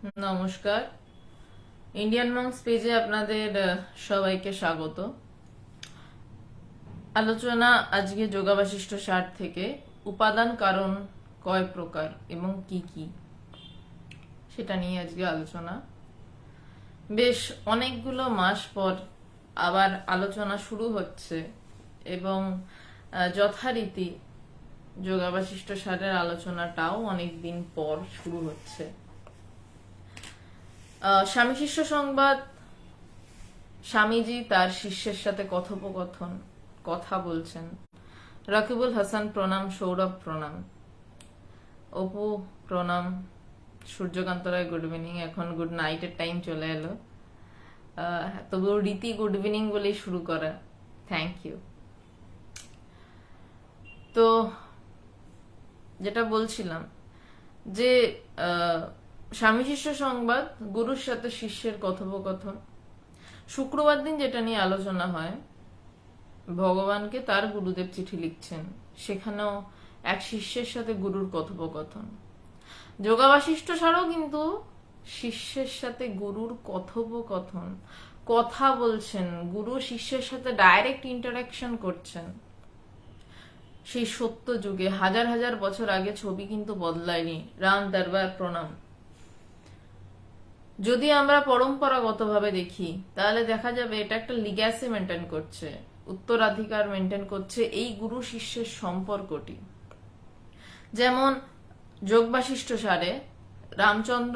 নমস্কার। Indian monks পেজে আপনাদের সবাইকে স্বাগত। আলোচনা আজকে যোগা বাশিষ্ঠ সার থেকে উপাদান কারণ কয় প্রকার এবং কি কি সেটা নিয়ে আজকে আলোচনা। বেশ অনেকগুলো মাস পর আবার আলোচনা শুরু হচ্ছে এবং যথারীতি যোগা বাশিষ্ঠ সারের আলোচনাটাও অনেকদিন পর শুরু হচ্ছে। স্বামী শিষ্য সংবাদ, স্বামীজি তার শিষ্যের সাথে কথোপকথন কথা বলছেন। রাকিবুল হাসান প্রণাম, সৌরভ প্রণাম, অপু প্রণাম, সূর্যকান্ত রায় গুড ইভিনিং। এখন গুড নাইটের টাইম চলে এলো, তবুও রীতি গুড ইভিনিং বলেই শুরু করা। Thank you. তো যেটা বলছিলাম যে স্বামী শিষ্য সংবাদ, গুরুর সাথে শিষ্যের কথোপকথন। শুক্রবার দিন যেটা নিয়ে আলোচনা হয়, ভগবানকে তার গুরুদেব চিঠি লিখছেন, সেখানেও এক শিষ্যের সাথে গুরুর কথোপকথন। যোগা বাশিষ্ঠ সারও কিন্তু শিষ্যের সাথে গুরুর কথোপকথন, কথা বলছেন, গুরু শিষ্যের সাথে ডাইরেক্ট ইন্টারাকশন করছেন। সেই সত্য যুগে হাজার হাজার বছর আগে ছবি কিন্তু বদলায়নি। রাম দরবার প্রণাম। যদি আমরা পরম্পরাগতভাবে দেখি তাহলে দেখা যাবে এটা একটা লিগ্যাসি মেনটেন করছে, উত্তরাধিকার মেনটেন করছে এই গুরু শিষ্যের সম্পর্কটি। যেমন যোগ বাশিষ্ঠ সারে রামচন্দ্র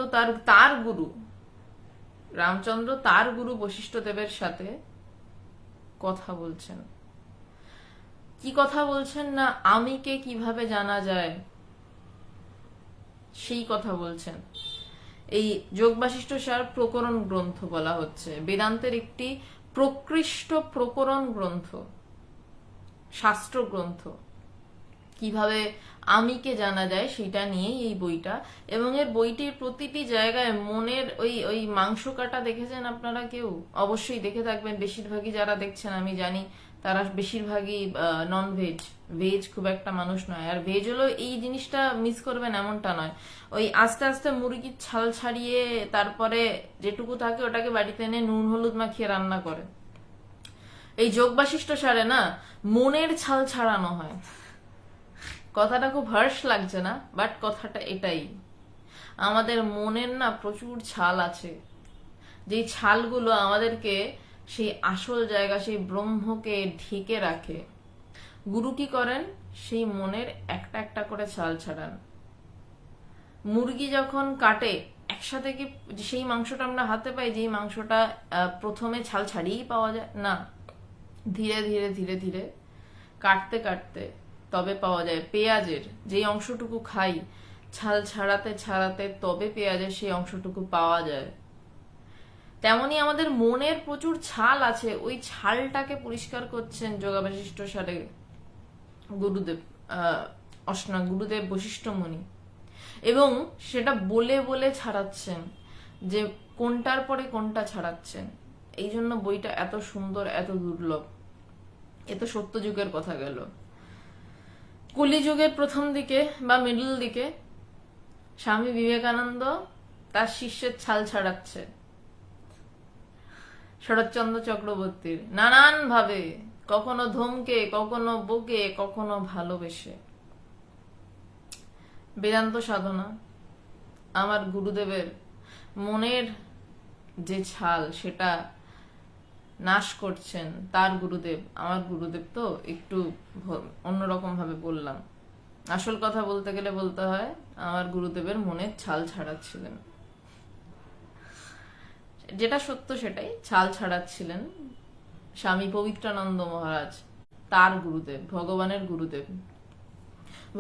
তার গুরু বশিষ্ঠ দেবের সাথে কথা বলছেন। কি কথা বলছেন না, আমিকে কিভাবে জানা যায় সেই কথা বলছেন। এই যোগ বাশিষ্ঠ সার প্রকরণ গ্রন্থ বলা হচ্ছে, বেদান্তের একটি প্রকৃষ্ট প্রকরণ গ্রন্থ, শাস্ত্র গ্রন্থ। কিভাবে আমিকে জানা যায় সেটা নিয়েই এই বইটা। এবং এর বইটির প্রতিটি জায়গায় মনের ওই মাংস কাটা দেখেছেন আপনারা কেউ? অবশ্যই দেখে থাকবেন। বেশিরভাগই যারা দেখছেন আমি জানি তারা বেশিরভাগই নন ভেজ, ভেজ খুব একটা মানুষ নয়। আর ভেজ হলো এই জিনিসটা মিস করবেন এমনটা নয়, ওই আস্তে আস্তে মুরগির ছাল ছাড়িয়ে তারপরে যেটুকু থাকে ওটাকে বাড়িতে এনে নুন হলুদ মাখিয়ে রান্না করে। এই যোগ বাশিষ্ঠ সারে না মনের ছাল ছাড়ানো হয়। কথাটা খুব হার্শ লাগছে না, বাট কথাটা এটাই। আমাদের মনের না প্রচুর ছাল আছে, যেই ছালগুলো আমাদেরকে সেই আসল জায়গা, সেই ব্রহ্মকে ঢেকে রাখে। গুরু কি করেন? সেই মনের একটা একটা করে ছাল ছাড়ান। মুরগি যখন কাটে একসাথে কি সেই মাংসটা আমরা হাতে পাই? যেই মাংসটা প্রথমে ছাল ছাড়িয়েই পাওয়া যায় না, ধীরে ধীরে ধীরে ধীরে কাটতে কাটতে তবে পাওয়া যায়। পেঁয়াজের যেই অংশটুকু খাই, ছাল ছাড়াতে ছাড়াতে তবে পেঁয়াজের সেই অংশটুকু পাওয়া যায়। তেমনি আমাদের মনের প্রচুর ছাল আছে, ওই ছালটাকে পরিষ্কার করছেন যোগা বাশিষ্ঠ সারে গুরুদেব, গুরুদেব বশিষ্ঠ মুনি। এবং সেটা বলে বলে ছাড়াচ্ছেন যে কোনটার পরে কোনটা ছাড়াচ্ছেন। এই জন্য বইটা এত সুন্দর, এত দুর্লভ। এ তো সত্য যুগের কথা গেল। কলিযুগের প্রথম দিকে বা মিডল দিকে স্বামী বিবেকানন্দ তার শিষ্যের ছাল ছাড়াচ্ছে শরৎচন্দ্র চক্রবর্তীর, নানান ভাবে, কখনো ধমকে, কখনো বকে, কখনো ভালোবেসে। বেদান্ত সাধনা আমার গুরুদেবের মনের যে ছাল সেটা নাশ করছেন তার গুরুদেব। আমার গুরুদেব তো একটু অন্যরকম ভাবে বললাম, আসল কথা বলতে গেলে বলতে হয় আমার গুরুদেবের মনের ছাল ছাড়াচ্ছিলেন। যেটা সত্য সেটাই, ছাল ছাড়াচ্ছিলেন স্বামী পবিত্রানন্দ মহারাজ, তার গুরুদেব, ভগবানের গুরুদেব।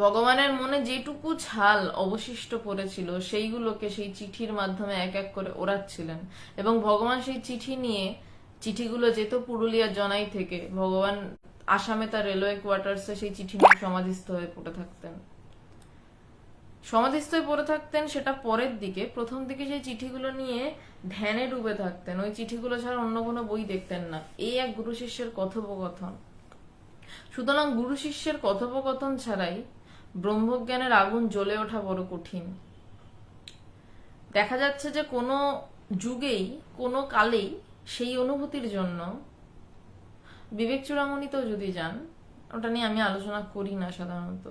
ভগবানের মনে যেটুকু ছাল অবশিষ্ট পড়েছিল সেইগুলোকে সেই চিঠির মাধ্যমে এক এক করে ওড়াচ্ছিলেন। এবং ভগবান সেই চিঠি নিয়ে, চিঠিগুলো যেত পুরুলিয়া জনাই থেকে, ভগবান আসামে তার রেলওয়ে কোয়ার্টার্সে সেই চিঠি নিয়ে সমাধিস্থ হয়ে পড়ে থাকতেন। সমাধিস্থ হয়ে পড়ে থাকতেন সেটা পরের দিকে। প্রথম দিকে সেই চিঠিগুলো নিয়ে ধ্যানে ডুবে থাকতেন, ওই চিঠিগুলো ছাড়া অন্য কোনো বই দেখতেন না। এই এক গুরু শিষ্যের কথোপকথন। সুতরাং গুরু শিষ্যের কথোপকথন ছাড়াই ব্রহ্মজ্ঞানের আগুন জ্বলে ওঠা বড় কঠিন। দেখা যাচ্ছে যে কোনো যুগেই কোনো কালেই সেই অনুভূতির জন্য বিবেক চূড়ামণিতেও যদি যান, ওটা নিয়ে আমি আলোচনা করি না সাধারণত,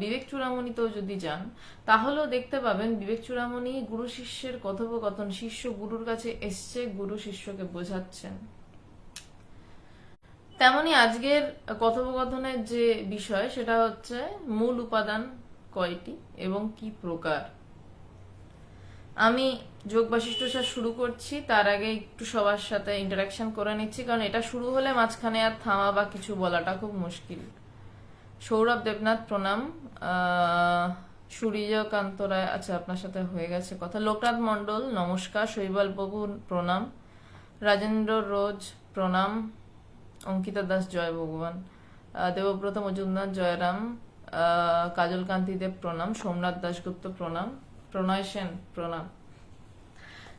বিবেক চূড়ামণিতেও যদি যান তাহলেও দেখতে পাবেন বিবেক চূড়ামণি গুরু শিষ্যের কথোপকথন, শিষ্য গুরুর কাছে এসছে, গুরু শিষ্যকে বোঝাচ্ছেন। তেমনি আজকের কথোপকথনের যে বিষয় সেটা হচ্ছে মূল উপাদান কয়টি এবং কি প্রকার। আমি যোগ বাশিষ্ঠ সার শুরু করছি, তার আগে একটু সবার সাথে ইন্টারাকশন করে নিচ্ছি, কারণ এটা শুরু হলে মাঝখানে আর থামা বা কিছু বলাটা খুব মুশকিল। সৌরভ দেবনাথ প্রণাম, সূর্যকান্ত রায়, আচ্ছা আপনার সাথে হয়ে গেছে কথা। লোকনাথ মন্ডল নমস্কার, শৈবাল বাবু প্রণাম, রাজেন্দ্র রোজ প্রণাম, অঙ্কিতা দাস জয় ভগবান, দেবব্রত মজুমদার জয়রাম, কাজল কান্তি দেব প্রণাম, সোমনাথ দাশগুপ্ত প্রণাম, প্রণয় সেন প্রণাম।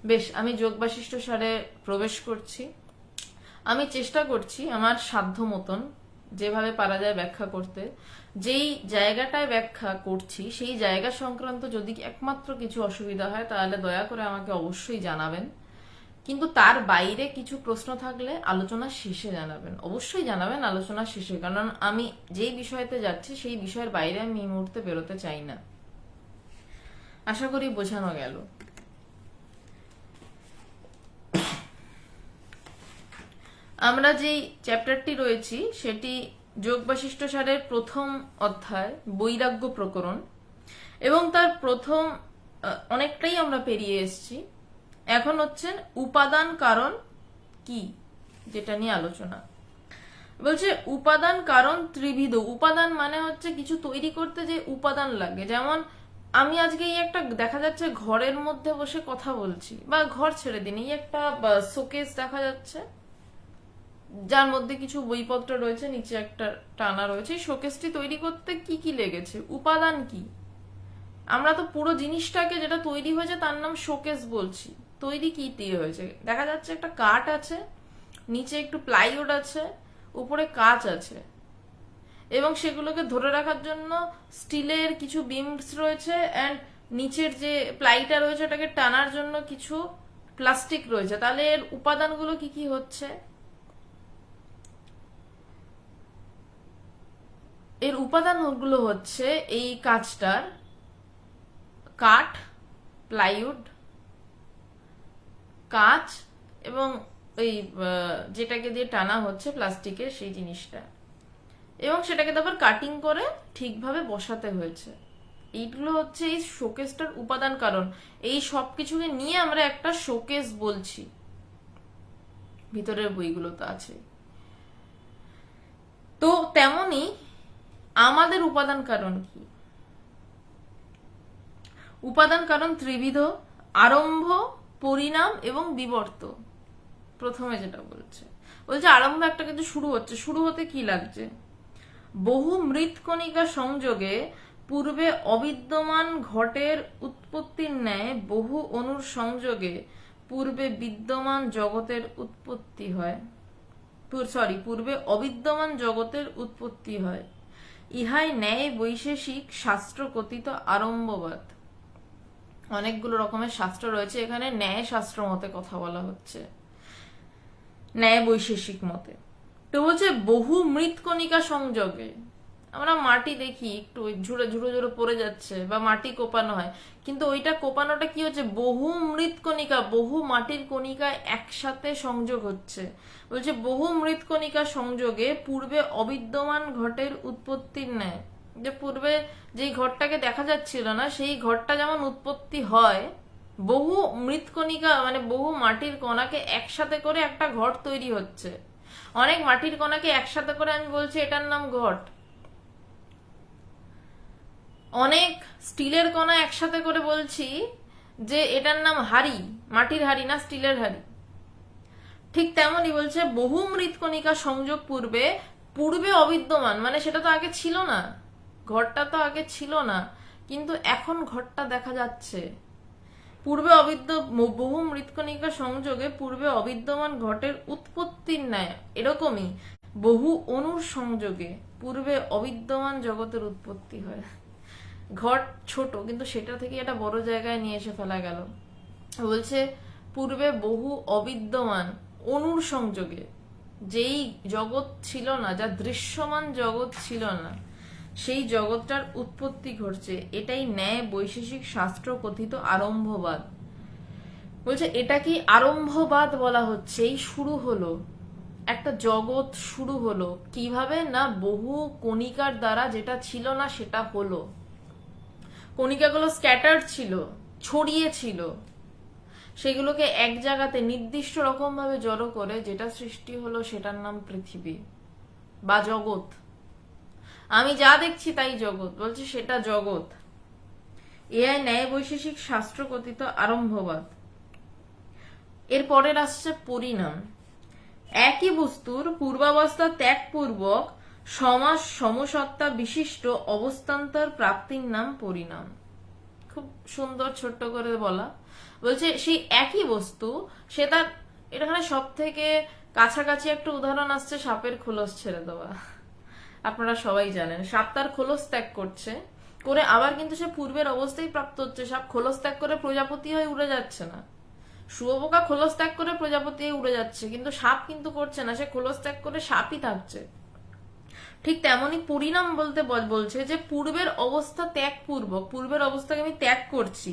বেশ, আমি যোগ বাশিষ্ঠ সারে প্রবেশ করছি। আমি চেষ্টা করছি আমার সাধ্য মতন যেভাবে পারা যায় ব্যাখ্যা করতে। যেই জায়গাটায় ব্যাখ্যা করছি সেই জায়গা সংক্রান্ত যদি একমাত্র কিছু অসুবিধা হয় তাহলে দয়া করে আমাকে অবশ্যই জানাবেন, কিন্তু তার বাইরে কিছু প্রশ্ন থাকলে আলোচনা শেষে জানাবেন, অবশ্যই জানাবেন আলোচনা শেষে, কারণ আমি যেই বিষয়তে যাচ্ছি সেই বিষয়ের বাইরে আমি এই মুহূর্তে বেরোতে চাই না। আশা করি বোঝানো গেল। আমরা যেই চ্যাপ্টারটি রয়েছি সেটি যোগ বাশিষ্ঠ সারের প্রথম অধ্যায় বৈরাগ্য প্রকরণ, এবং তার প্রথম অনেকটাই আমরা পেরিয়ে এসেছি। এখন হচ্ছে উপাদান কারণ কি, যেটা নিয়ে আলোচনা। বলছে উপাদান কারণ ত্রিবিধ। উপাদান মানে হচ্ছে কিছু তৈরি করতে যে উপাদান লাগে, যেমন আমি আজকে এই একটা দেখা যাচ্ছে ঘরের মধ্যে বসে কথা বলছি, বা ঘর ছেড়ে দিন, এই একটা শোকেস দেখা যাচ্ছে যার মধ্যে কিছু বইপত্র রয়েছে, নিচে একটা টানা রয়েছে। এই শোকেসটি তৈরি করতে কি কি লেগেছে, উপাদান কি? আমরা তো পুরো জিনিসটাকে যেটা তৈরি হয়েছে তার নাম শোকেস বলছি। তৈরি কি দিয়ে হয়েছে? দেখা যাচ্ছে একটা কাঠ আছে, নিচে একটু প্লাইউড আছে, উপরে কাঁচ আছে, এবং সেগুলোকে ধরে রাখার জন্য স্টিলের কিছু বিমস রয়েছে, অ্যান্ড নিচের যে প্লাইটা রয়েছে ওটাকে টানার জন্য কিছু প্লাস্টিক রয়েছে। তাহলে এর উপাদানগুলো কি কি হচ্ছে? এর উপাদানগুলো হচ্ছে এই কাঁচটার কাঠ, প্লাইউড, কাঁচ, এবং ওই যেটাকে দিয়ে টানা হচ্ছে প্লাস্টিকের সেই জিনিসটা, এবং সেটাকে তারপর কাটিং করে ঠিকভাবে বসাতে হয়েছে। এইগুলো হচ্ছে এই শোকেসটার উপাদান কারণ। এই সবকিছুকে নিয়ে আমরা একটা শোকেস বলছি। ভিতরের বইগুলো তো আছে। তো তেমনি আমাদের উপাদান কারণ কি? উপাদান কারণ ত্রিবিধ: আরম্ভ, পরিণাম এবং বিবর্ত। প্রথমে যেটা বলছে আরম্ভ একটা কিছু শুরু হচ্ছে, শুরু হতে কি লাগছে? বহু মৃৎকণিকা সংযোগে পূর্বে অবিদ্যমান ঘটের উৎপত্তির ন্যায় বহু অণুর সংযোগে পূর্বে বিদ্যমান জগতের উৎপত্তি হয়। পূর্বে অবিদ্যমান জগতের উৎপত্তি হয়। ইহাই ন্যায় বৈশেষিক শাস্ত্র কথিত আরম্ভবাদ। অনেকগুলো রকমের শাস্ত্র রয়েছে, এখানে ন্যায় শাস্ত্র মতে কথা বলা হচ্ছে, ন্যায় বৈশেষিক মতে। তো বলছে বহু মৃৎকণিকা সংযোগে। আমরা মাটি দেখি একটু ঝুড়ে ঝুড়ো ঝুড়ো পড়ে যাচ্ছে, বা মাটি কোপানো হয়, কিন্তু ওইটা কোপানোটা কি হচ্ছে? বহু মৃৎকণিকা, বহু মাটির কণিকা একসাথে সংযোগ হচ্ছে। বলছে বহু মৃৎকণিকা সংযোগে পূর্বে অবিদ্যমান ঘটের উৎপত্তির ন্যায়। যে পূর্বে যেই ঘরটাকে দেখা যাচ্ছিল না সেই ঘরটা যেমন উৎপত্তি হয়, বহু মৃৎকণিকা মানে বহু মাটির কণাকে একসাথে করে একটা ঘট তৈরি হচ্ছে। অনেক মাটির কণাকে একসাথে করে আমি বলছি এটার নাম ঘট। অনেক স্টিলের কণা একসাথে করে বলছি যে এটার নাম হাড়ি, মাটির হাড়ি না স্টিলের হাড়ি। ঠিক তেমনই বলছে বহু মৃৎকণিকা সংযোগ পূর্বে, পূর্বে অবিদ্যমান মানে সেটা তো আগে ছিল না, ঘরটা তো আগে ছিল না, কিন্তু এখন ঘরটা দেখা যাচ্ছে। পূর্বে বহু মৃৎকণিকা সংযোগে পূর্বে অবিদ্যমান ঘটের উৎপত্তির ন্যায়, এরকমই বহু অণুর সংযোগে পূর্বে অবিদ্যমান জগতের উৎপত্তি হয়। ঘট ছোট, কিন্তু সেটা থেকে একটা বড় জায়গায় নিয়ে এসে ফেলা গেল। বলছে পূর্বে বহু অবিদ্যমান অণুর সংযোগে যেই জগৎ ছিল না, যা দৃশ্যমান জগৎ ছিল না, সেই জগৎটার উৎপত্তি ঘটছে। এটাই ন্যায় বৈশেষিক শাস্ত্র কথিত আরম্ভবাদ। বলছে এটা কি আরম্ভবাদ বলা হচ্ছে, এই শুরু হলো একটা জগৎ, শুরু হলো কিভাবে না, বহু কণিকার দ্বারা, যেটা ছিল না সেটা হলো। কণিকাগুলো স্ক্যাটার্ড ছিল, ছড়িয়ে ছিল, সেগুলোকে এক জায়গাতে নির্দিষ্ট রকম ভাবে জড়ো করে যেটা সৃষ্টি হলো সেটার নাম পৃথিবী বা জগৎ। আমি যা দেখছি তাই জগৎ, বলছে সেটা জগৎ। এআই ন্যায় বৈশেষিক শাস্ত্র কথিত আরম্ভবাদ। এরপরের আসছে পরিণাম। একই বস্তুর পূর্বাবস্থা ত্যাগপূর্বক সমাস সমসত্তা বিশিষ্ট অবস্থান্তর প্রাপ্তির নাম পরিণাম। খুব সুন্দর ছোট্ট করে বলা। বলছে সেই একই বস্তু, সে তার, এখানে সব থেকে কাছাকাছি একটা উদাহরণ আসছে সাপের খোলস ছেড়ে দেওয়া। আপনারা সবাই জানেন সাপ তার খোলস ত্যাগ করছে, করে আবার কিন্তু সে পূর্বের অবস্থায় প্রাপ্ত হচ্ছে। সাপ খোলস ত্যাগ করে প্রজাপতি হয়ে উড়ে যাচ্ছে না, শুয়োপোকা খোলস ত্যাগ করে প্রজাপতি হয়ে উড়ে যাচ্ছে, কিন্তু সাপ কিন্তু করছে না, সে খোলস ত্যাগ করে সাপই থাকছে। ঠিক তেমনি পরিণাম বলতে বলছে যে পূর্বের অবস্থা ত্যাগ পূর্বক, পূর্বের অবস্থাকে আমি ত্যাগ করছি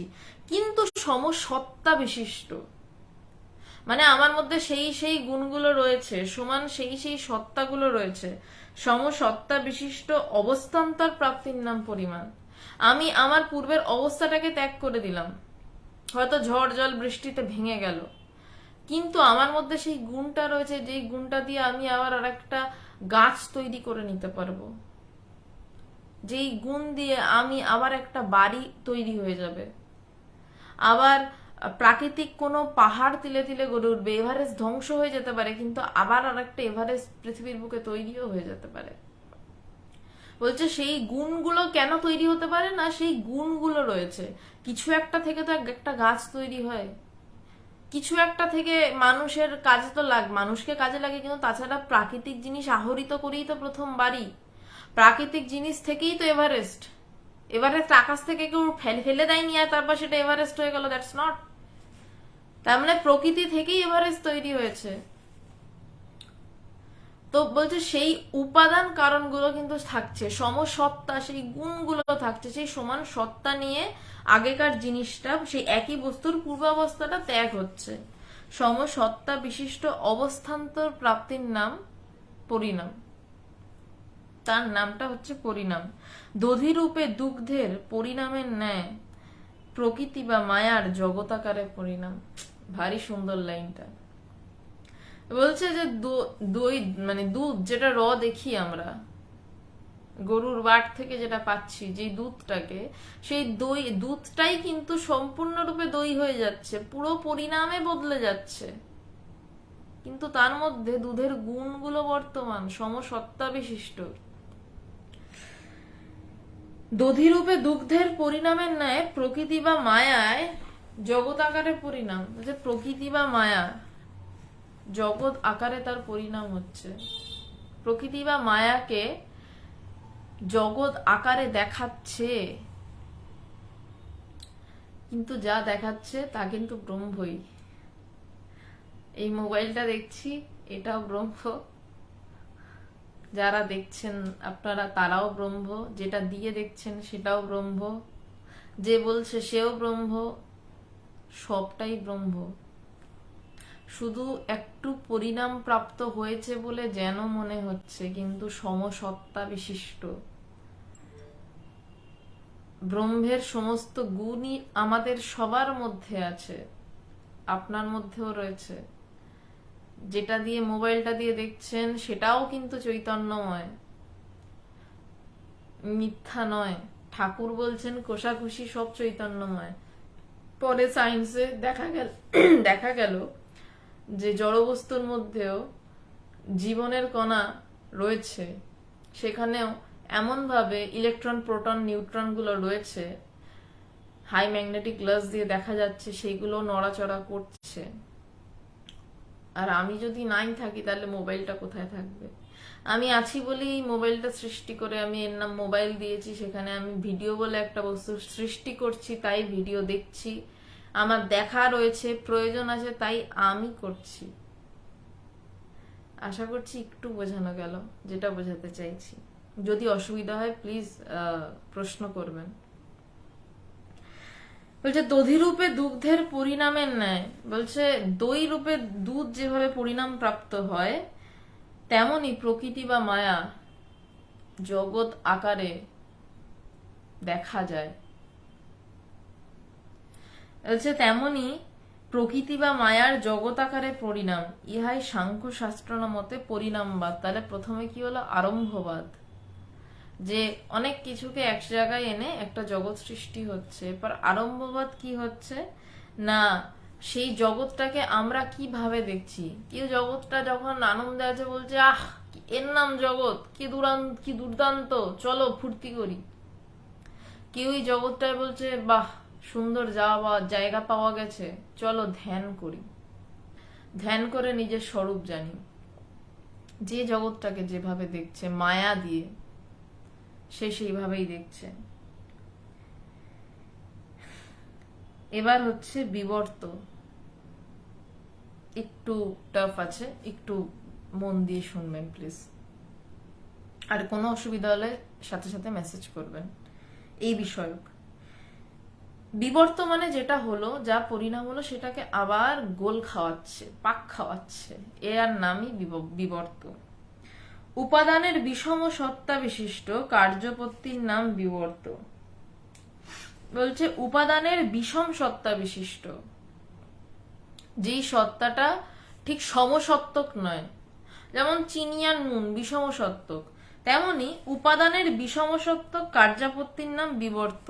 কিন্তু সমসত্তা বিশিষ্ট, মানে আমার মধ্যে সেই সেই গুণগুলো রয়েছে, সমান সেই সেই সত্তাগুলো রয়েছে, সমসত্তা বিশিষ্ট অবস্থান্তর প্রাপ্তির নাম পরিমাণ। আমি আমার পূর্বের অবস্থাটাকে ত্যাগ করে দিলাম, হয়তো ঝড় জল বৃষ্টিতে ভেঙে গেল, কিন্তু আমার মধ্যে সেই গুণটা রয়েছে, যেই গুণটা দিয়ে আমি আবার আর একটা গাছ তৈরি করে নিতে পারবো, যেই গুণ দিয়ে আমি আবার একটা বাড়ি তৈরি হয়ে যাবে, আবার প্রাকৃতিক কোনো পাহাড় তিলে তিলে গড়ে উঠবে, এভারেস্ট ধ্বংস হয়ে যেতে পারে কিন্তু আবার আর একটা এভারেস্ট পৃথিবীর বুকে তৈরিও হয়ে যেতে পারে। বলছে সেই গুণগুলো কেন তৈরি হতে পারে না, সেই গুণগুলো রয়েছে। কিছু একটা থেকে তো একটা গাছ তৈরি হয়, কিছু একটা থেকে মানুষের কাজে তো মানুষকে কাজে লাগে, কিন্তু তাছাড়া প্রাকৃতিক জিনিস আহরিত করেই তো প্রথম বাড়ি, প্রাকৃতিক জিনিস থেকেই তো এভারেস্ট। এভারেস্ট আকাশ থেকে কেউ ফেলে দেয়নি আর তারপর সেটা এভারেস্ট হয়ে গেল, দ্যাটস নট। তার মানে প্রকৃতি থেকেই এভারেস্ট তৈরি হয়েছে। তো বলছে সেই উপাদান কারণগুলো কিন্তু থাকছে, সমসত্তা সেই গুণগুলো থাকছে, সেই সমান সত্তা নিয়ে আগেকার জিনিসটা, সেই একই বস্তুর পূর্বাবস্থাটা ত্যাগ হচ্ছে। সমসত্তা বিশিষ্ট অবস্থান্তর প্রাপ্তির নাম পরিণাম, তার নামটা হচ্ছে পরিণাম। দধিরূপে দুগ্ধের পরিণামের ন্যায় প্রকৃতি বা মায়ার জগতাকারে পরিণাম। ভারী সুন্দর লাইনটা। বলছে যে দই মানে দুধ যেটা দেখি আমরা গরুর বাট থেকে যেটা পাচ্ছি, যে দুধটাকে, সেই দুধটাই কিন্তু সম্পূর্ণরূপে দই হয়ে যাচ্ছে, পুরো পরিণামে বদলে যাচ্ছে, কিন্তু তার মধ্যে দুধের গুণগুলো বর্তমান সমসত্তা বিশিষ্ট। দধিরূপে দুগ্ধের পরিণামের ন্যায় প্রকৃতি বা মায়ায় জগৎ আকারে পরিণাম। যে প্রকৃতি বা মায়া জগৎ আকারে তার পরিণাম হচ্ছে, প্রকৃতি বা মায়াকে জগৎ আকারে দেখাচ্ছে, কিন্তু যা দেখাচ্ছে তা কিন্তু ব্রহ্মই। এই মোবাইলটা দেখছি এটাও ব্রহ্ম, যারা দেখছেন আপনারা তারাও ব্রহ্ম, যেটা দিয়ে দেখছেন সেটাও ব্রহ্ম, যে বলছে সেও ব্রহ্ম, সবটাই ব্রহ্ম। শুধু একটু পরিণাম প্রাপ্ত হয়েছে বলে যেন মনে হচ্ছে, কিন্তু সমসত্তা বিশিষ্ট ব্রহ্মের সমস্ত গুণই আমাদের সবার মধ্যে আছে, আপনার মধ্যেও রয়েছে। যেটা দিয়ে মোবাইলটা দিয়ে দেখছেন সেটাও কিন্তু চৈতন্যময়, মিথ্যা নয়। ঠাকুর বলছেন কোষাকুষি সব চৈতন্যময়। পরে সায়েন্সে দেখা গেল যে জড়বস্তুর মধ্যেও জীবনের কণা রয়েছে, সেখানেও এমন ভাবে ইলেকট্রন প্রোটন নিউট্রন গুলো রয়েছে, হাই ম্যাগনেটিক গ্লাস দিয়ে দেখা যাচ্ছে সেইগুলো নড়াচড়া করছে। আর আমি যদি নাই থাকি তাহলে মোবাইলটা কোথায় থাকবে? আমি আছি বলেই মোবাইলটা সৃষ্টি করে আমি এর নাম মোবাইল দিয়েছি, সেখানে আমি ভিডিও বলে একটা বস্তু সৃষ্টি করছি, তাই ভিডিও দেখছি। আমার দেখা রয়েছে, প্রয়োজন আছে, তাই আমি করছি। আশা করছি একটু বোঝানো গেল যেটা বোঝাতে চাইছি। যদি অসুবিধা হয় প্লিজ প্রশ্ন করবেন। বলছে দধি রূপে দুগ্ধের পরিণামের ন্যায়, বলছে দই রূপে দুধ যেভাবে পরিণাম প্রাপ্ত হয়, তেমনি প্রকৃতি বা মায়া জগৎ আকারে দেখা যায়। বলছে তেমনি প্রকৃতি বা মায়ার জগৎ আকারে পরিণাম, ইহাই সাংখ্য শাস্ত্র মতে পরিণামবাদ। তাহলে প্রথমে কি হলো? আরম্ভবাদ, যে অনেক কিছুকে এক জায়গায় এনে একটা জগৎ সৃষ্টি হচ্ছে। এরপর আরম্ভবাদ কি হচ্ছে না, সেই জগৎটাকে আমরা কিভাবে দেখছি। কেউ জগৎটা যখন আনন্দে আছে বলছে আহ এর নাম জগৎ, কি দুর্দান্ত, চলো ফুর্তি করি। কেউই জগৎটায় বলছে বাহ সুন্দর জায়গা পাওয়া গেছে, চলো ধ্যান করি, ধ্যান করে নিজের স্বরূপ জানি। যে জগৎটাকে যেভাবে দেখছে মায়া দিয়ে, সে সেইভাবেই দেখছে। এবার হচ্ছে বিবর্ত, একটু টাফ আছে, একটু মন দিয়ে শুনবেন প্লিজ। আর কোনো অসুবিধা হলে সাথে সাথে মেসেজ করবেন এই বিষয়ক। বিবর্ত মানে যেটা হলো, যা পরিণাম হলো সেটাকে আবার গোল খাওয়াচ্ছে, পাক খাওয়াচ্ছে, এর নামই বিবর্ত। উপাদানের বিষম সত্তা বিশিষ্ট কার্যপত্তির নাম বিবর্ত। বলছে উপাদানের বিষম সত্তা বিশিষ্ট, যেই সত্তাটা ঠিক সমসত্ত্বক নয়, যেমন চিনি আর নুন বিষম সত্ত্বক, তেমনি উপাদানের বিষম সত্ত্বক কার্যাপত্তির নাম বিবর্ত।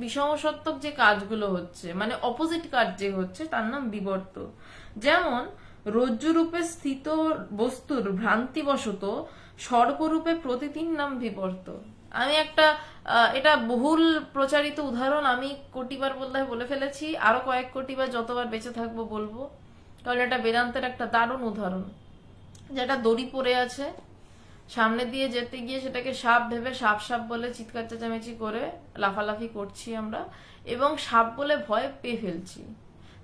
বিষম সত্ত্বক যে কাজগুলো হচ্ছে, মানে অপোজিট কাজ যে হচ্ছে, তার নাম বিবর্ত। যেমন রজ্জুরূপে স্থিত বস্তুর ভ্রান্তিবশত সর্পরূপে প্রতীতির নাম বিবর্ত। আমি একটা এটা বহুল প্রচারিত উদাহরণ আমি কোটিবার বলে ফেলেছি, আরো কয়েক কোটিবার যতবার বেঁচে থাকবো বলবো, কারণ এটা বেদান্তের একটা দারুণ উদাহরণ। যেটা দড়ি পড়ে আছে, সামনে দিয়ে যেতে গিয়ে সেটাকে সাপ ভেবে সাপ সাপ বলে চিৎকার চেঁচামেচি করে লাফালাফি করছি আমরা, এবং সাপ বলে ভয় পেয়ে ফেলছি।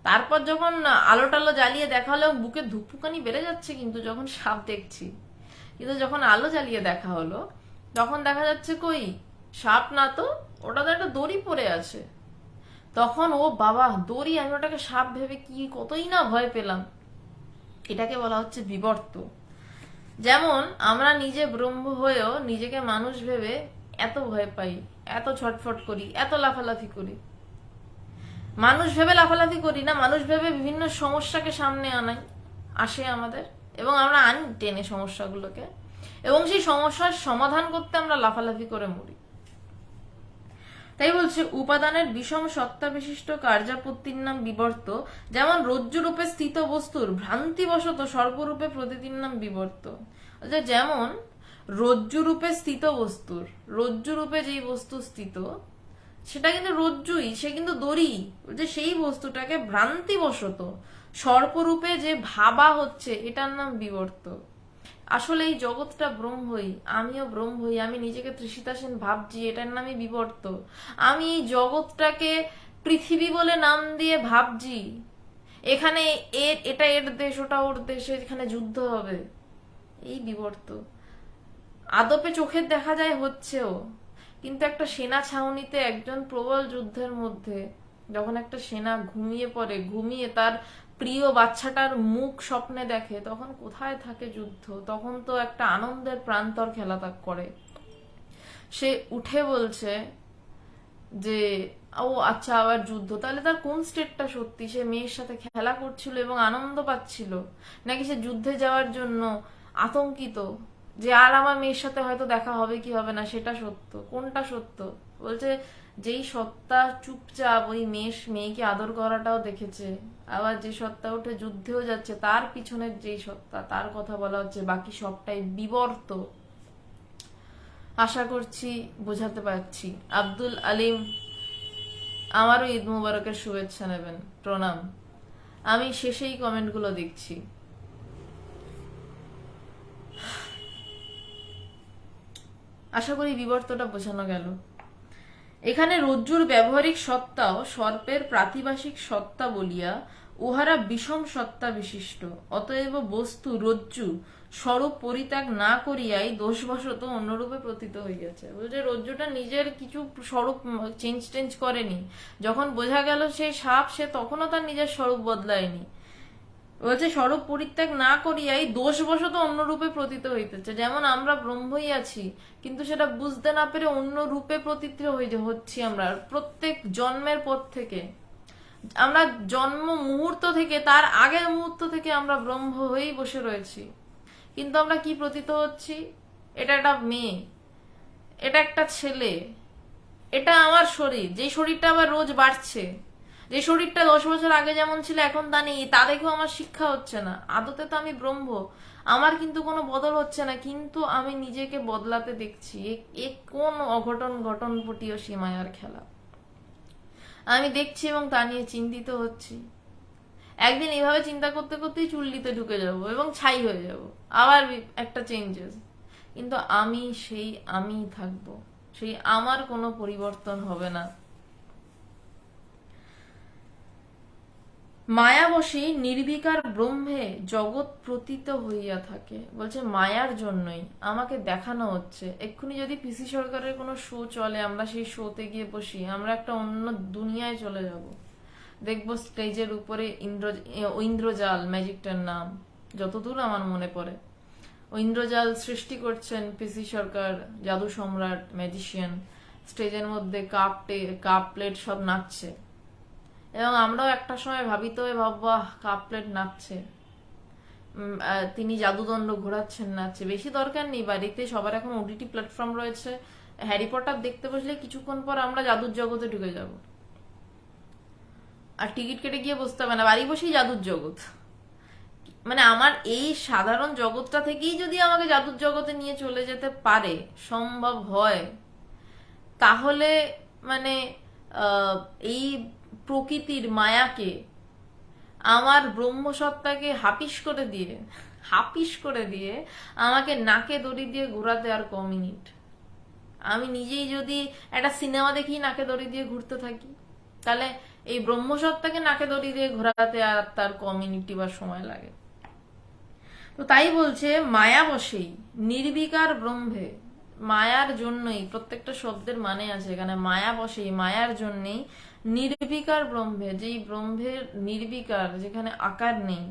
তারপর যখন আলো টালো জ্বালিয়ে দেখা হলো, বুকে ধুকপুকানি বেড়ে যাচ্ছে কিন্তু যখন সাপ দেখছি, কিন্তু যখন আলো জ্বালিয়ে দেখা হলো তখন দেখা যাচ্ছে কই সাপ না তো, ওটা তো একটা দড়ি পড়ে আছে। তখন ও বাবা দড়ি, আমি ওটাকে সাপ ভেবে কি কতই না ভয় পেলাম। এটাকে বলা হচ্ছে বিবর্ত। যেমন আমরা নিজে ব্রহ্ম হয়েও নিজেকে মানুষ ভেবে এত ভয় পাই, এত ছটফট করি, এত লাফালাফি করি। মানুষ ভেবে লাফালাফি করি না, মানুষ ভেবে বিভিন্ন সমস্যাকে সামনে আসে আমাদের, এবং আমরা আনি টেনে সমস্যাগুলোকে, এবং সেই সমস্যার সমাধান করতে আমরা লাফালাফি করে মরি। তাই বলছে উপাদানের বিষম সত্তা বিশিষ্ট কার্যাপত্তির নাম বিবর্ত। যেমন রজ্জুরূপে স্থিত বস্তুর ভ্রান্তিবশত সর্বরূপে প্রতীতির নাম বিবর্ত। যেমন রজ্জুরূপে স্থিত বস্তুর, রজ্জুরূপে যেই বস্তু স্থিত সেটা কিন্তু রজ্জুই, সে কিন্তু দড়ি, যে সেই বস্তুটাকে ভ্রান্তিবশত সর্পরূপে যে ভাবা হচ্ছে, এটার নাম বিবর্ত। আসলে এই জগৎটা ব্রহ্মই, আমিও ব্রহ্মই, আমি নিজেকে তৃষিতা সেন ভাবছি, এটার নামই বিবর্ত। আমি এই জগৎটাকে পৃথিবী বলে নাম দিয়ে ভাবছি, এখানে এটা এর দেশ, ওটা ওর দেশ, এখানে যুদ্ধ হবে, এই বিবর্ত। আদপে চোখের দেখা যায় হচ্ছেও, কিন্তু একটা সেনা ছাউনিতে একজন প্রবল যুদ্ধের মধ্যে যখন একটা সেনা ঘুমিয়ে পড়ে, ঘুমিয়ে তার প্রিয় বাচ্চাটার মুখ স্বপ্নে দেখে, তখন কোথায় থাকে যুদ্ধ? তখন তো একটা আনন্দের প্রান্তর খেলা করে। সে উঠে বলছে যে ও আচ্ছা আবার যুদ্ধ, তাহলে তার কোন স্টেটটা সত্যি? সে মেয়ের সাথে খেলা করছিল এবং আনন্দ পাচ্ছিল, নাকি সে যুদ্ধে যাওয়ার জন্য আতঙ্কিত যে আর আমার মেয়ের সাথে হয়তো দেখা হবে কি হবে না? সেটা সত্য, কোনটা সত্য? বলছে যেই সত্তা চুপচাপ ওই মেয়েকে আদর করাটাও দেখেছে, আবার যে সত্তা উঠে যুদ্ধেও যাচ্ছে, তার পিছনের যেই সত্তা, তার কথা বলা হচ্ছে, বাকি সবটাই বিবর্ত। আশা করছি বোঝাতে পারছি। আব্দুল আলিম, আমারও ঈদ মুবারকের শুভেচ্ছা নেবেন, প্রণাম। আমি শেষেই কমেন্টগুলো দেখছি। আশা করি বিবর্তটা বোঝানো গেল। এখানে রজ্জুর ব্যবহারিক সত্তাও সর্পের প্রাতিভাসিক সত্তা বলিয়া উহারা বিষম সত্তা বিশিষ্ট, অতএব বস্তু রজ্জু স্বরূপ পরিত্যাগ না করিয়াই দোষবশত অন্যরূপে প্রতীত হইয়াছে। বলছে রজ্জুটা নিজের কিছু স্বরূপ চেঞ্জ করেনি, যখন বোঝা গেল সে সাপ, সে তখনও তার নিজের স্বরূপ বদলায়নি। বলছে স্বরূপ পরিত্যাগ না করিয়াই দোষবশত অন্য রূপে প্রতীত হইতেছে। যেমন আমরা ব্রহ্মই আছি, কিন্তু সেটা বুঝতে না পেরে অন্য রূপে প্রতীত হচ্ছি। আমরা প্রত্যেক জন্মের পর থেকে, আমরা জন্ম মুহূর্ত থেকে, তার আগের মুহূর্ত থেকে আমরা ব্রহ্ম হয়েই বসে রয়েছি, কিন্তু আমরা কি প্রতীত হচ্ছি? এটা একটা মেয়ে, এটা একটা ছেলে, এটা আমার শরীর, যে শরীরটা আবার রোজ বাড়ছে, যে শরীরটা 10 বছর আগে যেমন ছিল এখন তা নেই, তা দেখেও আমার শিক্ষা হচ্ছে না। আদতে তো আমি ব্রহ্ম, আমার কিন্তু কোনো বদল হচ্ছে না, কিন্তু আমি নিজেকে বদলাতে দেখছি। এ কোন অঘটন ঘটনপটীয় সীমায়ার খেলা আমি দেখছি এবং তা নিয়ে চিন্তিত হচ্ছি। একদিন এইভাবে চিন্তা করতে করতেই চুল্লিতে ঢুকে যাব এবং ছাই হয়ে যাব, আবার একটা চেঞ্জেস, কিন্তু আমি সেই আমিই থাকবো, সেই আমার কোনো পরিবর্তন হবে না। মায়াবশী নির্বিকার ব্রহ্মে জগৎ প্রতীত হইয়া থাকে। বলছে মায়ার জন্যই আমাকে দেখানো হচ্ছে। এক্ষুনি যদি পিসি সরকারের কোনো শো চলে, আমরা সেই শোতে গিয়ে বসি, আমরা একটা অন্য দুনিয়ায় চলে যাব। দেখবো স্টেজের উপরে ইন্দ্রজাল, ম্যাজিকটার নাম যতদূর আমার মনে পড়ে, ইন্দ্রজাল সৃষ্টি করছেন পিসি সরকার, জাদু সম্রাট, ম্যাজিশিয়ান। স্টেজের মধ্যে কাপ প্লেট সব নাচছে, এবং আমরাও একটা সময় ভাবিত হয়ে ভাববা কাপ প্লেট নাচছে, তিনি জাদুদণ্ড ঘোরাচ্ছেন, নাচছে। বেশি দরকার নেই, বাড়িতে সবার এখন ওটিটি প্ল্যাটফর্ম রয়েছে, হ্যারি পটার দেখতে বসলে কিছুক্ষণ পর আমরা জাদুর জগতে ঢুকে যাব, আর টিকিট কেটে গিয়ে বসতে হবে না, বাড়ি বসেই জাদুর জগৎ। মানে আমার এই সাধারণ জগৎটা থেকেই যদি আমাকে জাদুর জগতে নিয়ে চলে যেতে পারে, সম্ভব হয়, তাহলে মানে এই প্রকৃতির মায়াকে, আমার ব্রহ্মসত্তাকে হাপিস করে দিয়ে আমাকে নাকে দড়ি দিয়ে ঘোরাতে আর ক মিনিট। আমি নিজেই যদি একটা সিনেমা দেখি নাকে দড়ি দিয়ে ঘুরতে থাকি, তাহলে এই ব্রহ্মসত্তাকে নাকে দড়ি দিয়ে ঘোরাতে আর তার ক মিনিটই বা সময় লাগে। তো তাই বলছে মায়া বসেই নির্বিকার ব্রহ্মে, মায়ার জন্যই, প্রত্যেকটা শব্দের মানে আছে এখানে, মায়া বসেই মায়ার জন্যই নির্বিকার ব্রহ্মে, যেই ব্রহ্মের নির্বিকার, যেখানে আকার নেই,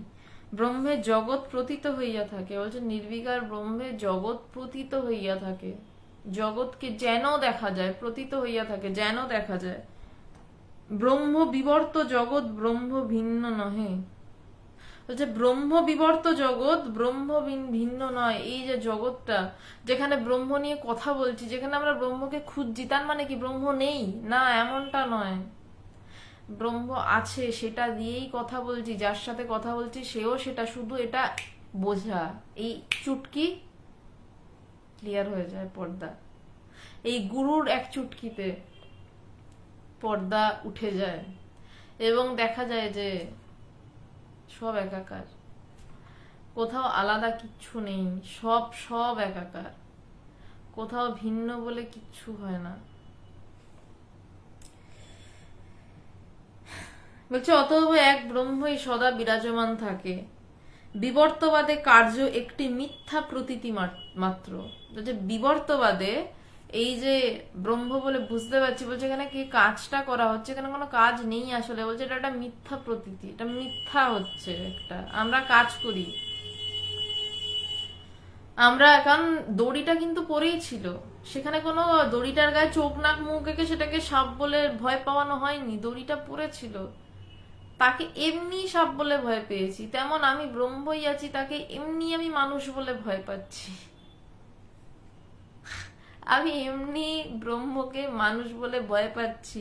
ব্রহ্মে জগৎ প্রতীত হইয়া থাকে। বলছে নির্বিকার ব্রহ্মে জগৎ প্রতীত হইয়া থাকে, জগৎকে যেন দেখা যায়, প্রতীত হইয়া থাকে, যেন দেখা যায়। ব্রহ্ম বিবর্ত জগৎ ব্রহ্ম ভিন্ন নহে। বলছে ব্রহ্ম বিবর্ত জগৎ ব্রহ্ম ভিন্ন নয়। এই যে জগৎটা, যেখানে ব্রহ্ম নিয়ে কথা বলছি, যেখানে আমরা ব্রহ্মকে খুঁজছি, তার মানে কি ব্রহ্ম নেই? না, এমনটা নয়। ব্রহ্ম আছে, সেটা দিয়েই কথা বলছি, যার সাথে কথা বলছি সেও সেটা, শুধু এটা বোঝা, এই চুটকি ক্লিয়ার হয়ে যায় পর্দা। এই গুরুর এক চুটকিতে পর্দা উঠে যায় এবং দেখা যায় যে সব একাকার, কোথাও আলাদা কিচ্ছু নেই, সব একাকার, কোথাও ভিন্ন বলে কিচ্ছু হয় না। বলছে অতএব এক ব্রহ্মই সদা বিরাজমান থাকে, বিবর্তবাদে কার্য একটি মিথ্যা প্রতীতি মাত্র। বলছে বিবর্তবাদে এই যে ব্রহ্ম বলে বুঝতে পারছি, বলছে এখানে কি কাজটা করা হচ্ছে, এখানে কোনো কাজ নেই আসলে। বলছে এটা একটা মিথ্যা প্রতীতি, এটা মিথ্যা হচ্ছে একটা, আমরা কাজ করি। আমরা, কারণ দড়িটা কিন্তু পরেই ছিল, সেখানে কোনো দড়িটার গায়ে চোখ নাক মুখ এঁকে সেটাকে সাপ বলে ভয় পাওয়ানো হয়নি, দড়িটা পড়েছিল, তাকে এমনি সাপ বলে ভয় পেয়েছি। তেমন আমি ব্রহ্মই আছি, তাকে এমনি আমি মানুষ বলে ভয় পাচ্ছি। আমি এমনি ব্রহ্মকে মানুষ বলে ভয় পাচ্ছি।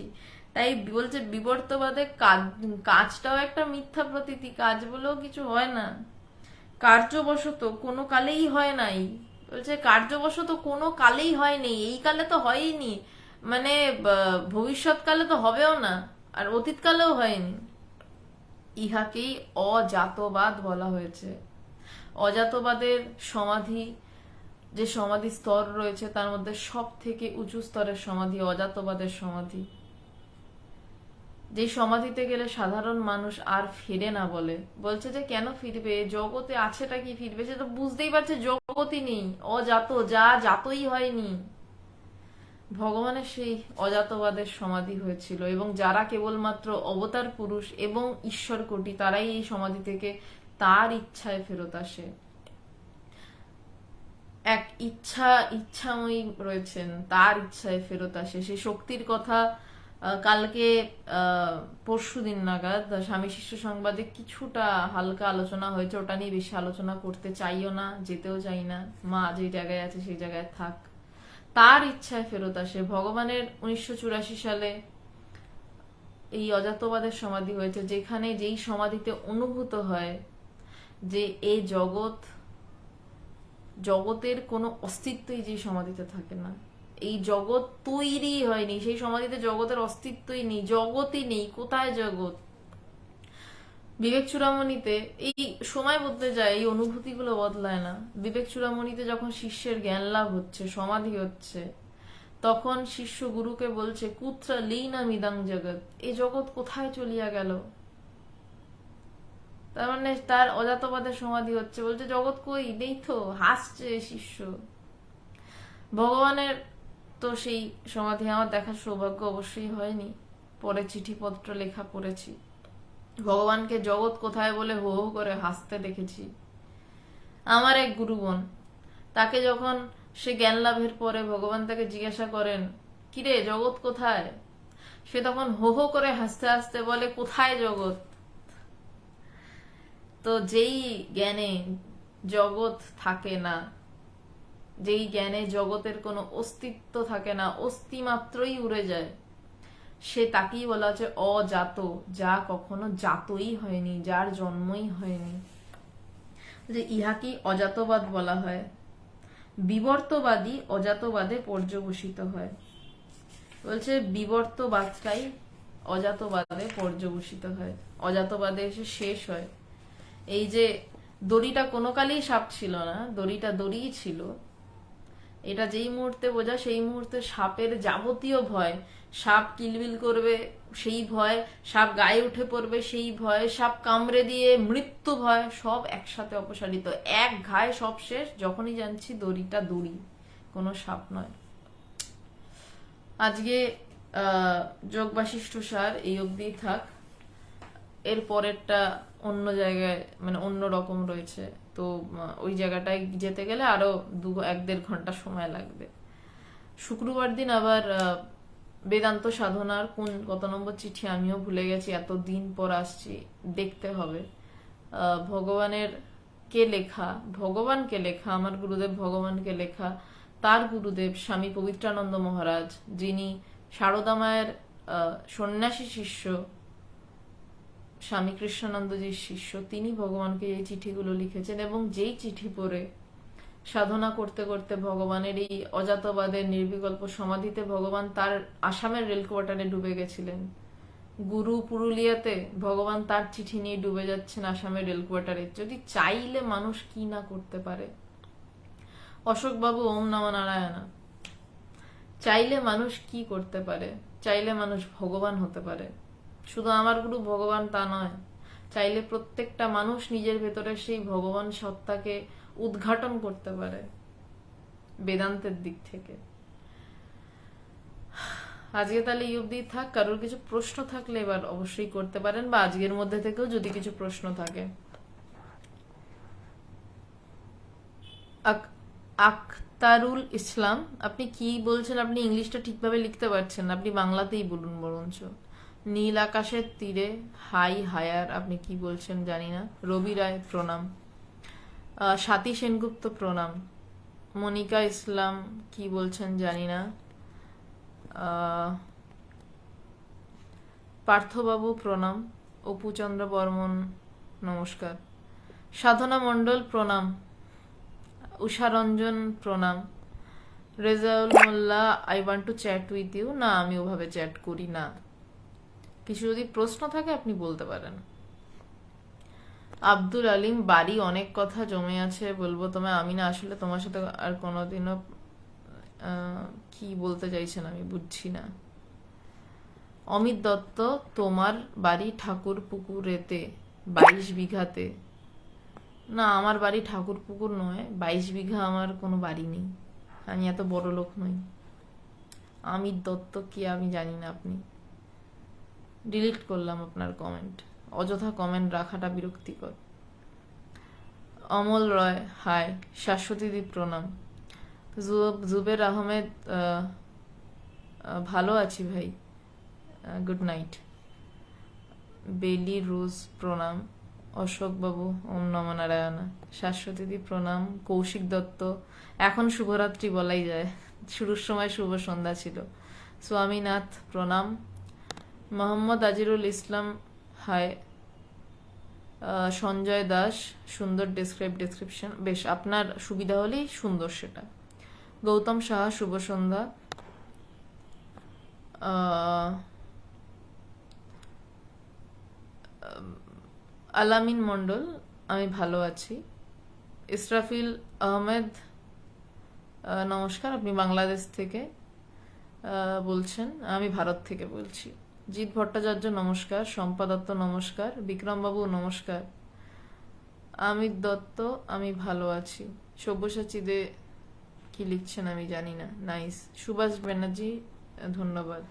তাই বলছে বিবর্তবাদে কাজটাও একটা মিথ্যা প্রতীতি, কাজ বলেও কিছু হয় না, কার্যবশত কোনো কালেই হয় নাই। বলছে কার্যবশত কোনো কালেই হয়নি, এই কালে তো হয়নি, মানে ভবিষ্যৎকালে তো হবেও না, আর অতীতকালেও হয়নি। ইহাকেই অজাতবাদ বলা হয়েছে। অজাতবাদের সমাধি যে সমাধি স্তর রয়েছে তার মধ্যে সব থেকে উঁচু স্তরের সমাধি অজাতবাদের সমাধি। যে সমাধিতে গেলে সাধারণ মানুষ আর ফিরে না, বলছে যে কেন ফিরবে, জগতে আছেটা কি ফিরবে, সে তো বুঝতেই পারছে জগতই নেই, অজাত, যা জাতই হয়নি। ভগবানের সেই অজাতবাদের সমাধি হয়েছিল, এবং যারা কেবলমাত্র অবতার পুরুষ এবং ঈশ্বর কোটি তারাই এই সমাধি থেকে তার ইচ্ছায় ফেরত আসে। এক ইচ্ছাময়ী রয়েছেন, তার ইচ্ছায় ফেরত আসে। সেই শক্তির কথা কালকে পরশুদিন নাগাদ স্বামী শিষ্য সংবাদে কিছুটা হালকা আলোচনা হয়েছে, ওটা নিয়ে বেশি আলোচনা করতে চাইও না, যেতেও চাই না। মা যে জায়গায় আছে সেই জায়গায় থাক, তার ইচ্ছায় ফেরত আসে। ভগবানের 1984 সালে এই অজাতবাদের সমাধি হয়েছে, যেখানে যেই সমাধিতে অনুভূত হয় যে এই জগতের কোনো অস্তিত্বই যে সমাধিতে থাকে না, এই জগৎ তৈরি হয়নি, সেই সমাধিতে জগতের অস্তিত্বই নেই, জগতই নেই। কোথায় জগৎ? বিবেক চূড়ামণিতে এই সময় বদলে যায়, এই অনুভূতিগুলো বদলায় না। বিবেক চূড়ামণিতে যখন শিষ্যের জ্ঞান লাভ হচ্ছে, সমাধি হচ্ছে, তখন শিষ্য গুরুকে বলছে কুত্রা লীনা মিদাং জগৎ, এই জগৎ কোথায় চলিয়া গেল। তার মানে তার অজাতবাদের সমাধি হচ্ছে, বলছে জগৎ কই, নেই তো। হাসছে শিষ্য। ভগবানের তো সেই সমাধি আমার দেখার সৌভাগ্য অবশ্যই হয়নি, পরে চিঠিপত্র লেখা পড়েছি। ভগবানকে জগৎ কোথায় বলে হো হো করে হাসতে দেখেছি। আমার এক গুরুগণ, তাকে যখন সে জ্ঞান লাভের পরে ভগবান তাকে জিজ্ঞাসা করেন কিরে জগৎ কোথায়, সে তখন হো হো করে হাসতে হাসতে বলে কোথায় জগৎ। তো যেই জ্ঞানে জগৎ থাকে না, যেই জ্ঞানে জগতের কোনো অস্তিত্ব থাকে না, অস্তি মাত্রই উড়ে যায়, সে তাকেই বলা হচ্ছে অজাত, যা কখনো জাতই হয়নি, যার জন্মই হয়নি। যে ইহাকেই অজাতবাদ বলা হয়। বিবর্তবাদী অজাতবাদে পর্যবসিত হয়। বলছে বিবর্তবাদটাই অজাতবাদে পর্যবসিত হয়, অজাতবাদে এসে শেষ হয়। এই যে দড়িটা কোনো কালেই সাপ ছিল না, দড়িটা দড়িই ছিল, এটা যেই মুহূর্তে বোঝা সেই মুহূর্তে সাপের যাবতীয় ভয়, সাপ কিলবিল করবে সেই ভয়, সাপ গায়ে উঠে পড়বে সেই ভয়, সাপ কামড়ে দিয়ে মৃত্যু ভয়, সব একসাথে অপসারিত, এক ঘায়ে সব শেষ। যখনই জানছি দড়িটা দড়ি, কোনো সাপ নয়। আজকে যোগ বাশিষ্ঠ সার এই অবধি থাক, এর পরেরটা অন্য জায়গায় মানে অন্য রকম রয়েছে, তো ওই জায়গাটায় যেতে গেলে আরো 1-1.5 ঘন্টা সময় লাগবে। শুক্রবার দিন আবার বেদান্ত সাধনার কত নম্বর চিঠি আমিও ভুলে গেছি, এতদিন পর আসছি, দেখতে হবে। ভগবানের কে লেখা, ভগবানকে লেখা, আমার গুরুদেব ভগবানকে লেখা, তার গুরুদেব স্বামী পবিত্রানন্দ মহারাজ, যিনি সারদা মায়ের সন্ন্যাসী শিষ্য, স্বামী কৃষ্ণানন্দজির শিষ্য, তিনি ভগবানকে এই চিঠিগুলো লিখেছেন। এবং যেই চিঠি পড়ে সাধনা করতে করতে ভগবানের এই অজাতবাদের নির্বিকল্প সমাধিতে ভগবান তার আসামের রেল কোয়ার্টারে ডুবে গেছিলেন, গুরু পুরুলিয়াতে ভগবান তার চিঠি নিয়ে ডুবে যাচ্ছেন আসামের রেল কোয়ার্টারে। যদি চাইলে মানুষ কি না করতে পারে। অশোক বাবু ওম নমঃ নারায়ণা, চাইলে মানুষ কি করতে পারে, চাইলে মানুষ ভগবান হতে পারে। শুধু আমার গুরু ভগবান তা নয়, চাইলে প্রত্যেকটা মানুষ নিজের ভেতরে সেই ভগবান সত্তাকে উদ্ঘাটন করতে পারে বেদান্তের দিক থেকে। আজকে তাহলে এই অবধি থাক। কারোর কিছু প্রশ্ন থাকলে এবার অবশ্যই করতে পারেন, বা আজকের মধ্যে থেকেও যদি কিছু প্রশ্ন থাকে। আখতারুল ইসলাম, আপনি কি বলছেন? আপনি ইংলিশটা ঠিকভাবে লিখতে পারছেন না, আপনি বাংলাতেই বলুন বরঞ্চ। নীল আকাশের তীরে হাই হায়ার, আপনি কি বলছেন জানি না। রবি রায় প্রণাম। স্বাতী সেনগুপ্ত প্রণাম। মনিকা ইসলাম কি বলছেন জানি না। পার্থবাবু প্রণাম। অপুচন্দ্র বর্মন নমস্কার। সাধনা মণ্ডল প্রণাম। উষারঞ্জন প্রণাম। Rezaul Molla, I want to chat with you. না, আমি ওভাবে চ্যাট করি না। কিছু যদি প্রশ্ন থাকে আপনি বলতে পারেন। আব্দুল আলিম, বাড়ি অনেক কথা জমে আছে, বলবো তোমায় আমি না, আসলে তোমার সাথে আর কোনোদিনও কি বলতে চাইছেন আমি বুঝছি না। অমিত দত্ত, তোমার বাড়ি ঠাকুরপুকুরেতে, 22 বিঘাতে। না, আমার বাড়ি ঠাকুরপুকুর নয়, 22 বিঘা আমার কোনো বাড়ি নেই, আমি এত বড় লোক নই। অমিত দত্ত কি আমি জানি না। আপনি ডিলিট করলাম আপনার কমেন্ট, অযথা কমেন্ট রাখাটা বিরক্তিকর। অমল রয়, হাই। শাশ্বতীদি, প্রণাম। জুবের আহমেদ, ভালো আছি ভাই, গুড নাইট। বেলি রোজ, প্রণাম। অশোক বাবু, ওম নম নারায়ণা। শাশ্বতীদি, প্রণাম। কৌশিক দত্ত, এখন শুভরাত্রি বলাই যায়, শুরুর সময় শুভ সন্ধ্যা ছিল। স্বামীনাথ, প্রণাম। মোহাম্মদ আজিরুল ইসলাম, হাই। সঞ্জয় দাস, সুন্দর ডেসক্রিপশন, বেশ আপনার সুবিধা হলেই সুন্দর সেটা। গৌতম সাহা, শুভ সন্ধ্যা। আলামিন মন্ডল, আমি ভালো আছি। ইসরাফিল আহমেদ, নমস্কার, আপনি বাংলাদেশ থেকে বলছেন, আমি ভারত থেকে বলছি। জিৎ ভট্টাচার্য, নমস্কার। শম্পা দত্ত, নমস্কার। বিক্রম বাবু, নমস্কার। অমিত দত্ত, আমি ভালো আছি। সব্যসাচী দে কি লিখছেন আমি জানি না, নাইস। সুভাষ ব্যানার্জি, ধন্যবাদ।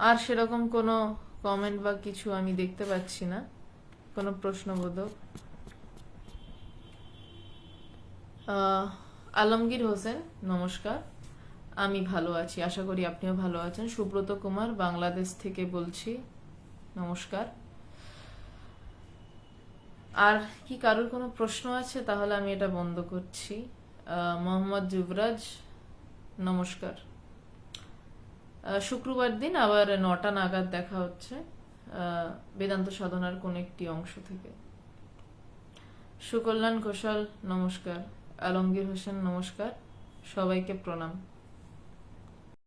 আর সেরকম কোনো কমেন্ট বা কিছু আমি দেখতে পাচ্ছি না, কোনো প্রশ্নবোধক। আলমগীর হোসেন, নমস্কার, আমি ভালো আছি, আশা করি আপনিও ভালো আছেন। সুব্রত কুমার, বাংলাদেশ থেকে বলছি, নমস্কার। আর কি কারোর কোনো প্রশ্ন আছে? তাহলে আমি এটা বন্ধ করছি। মোহাম্মদ যুবরাজ, নমস্কার। শুক্রবার দিন আবার 9টা নাগাদ দেখা হচ্ছে বেদান্ত সাধনার কোন একটি অংশ থেকে। সুকল্যাণ ঘোষাল, নমস্কার। আলমগীর হোসেন, নমস্কার। সবাইকে প্রণাম।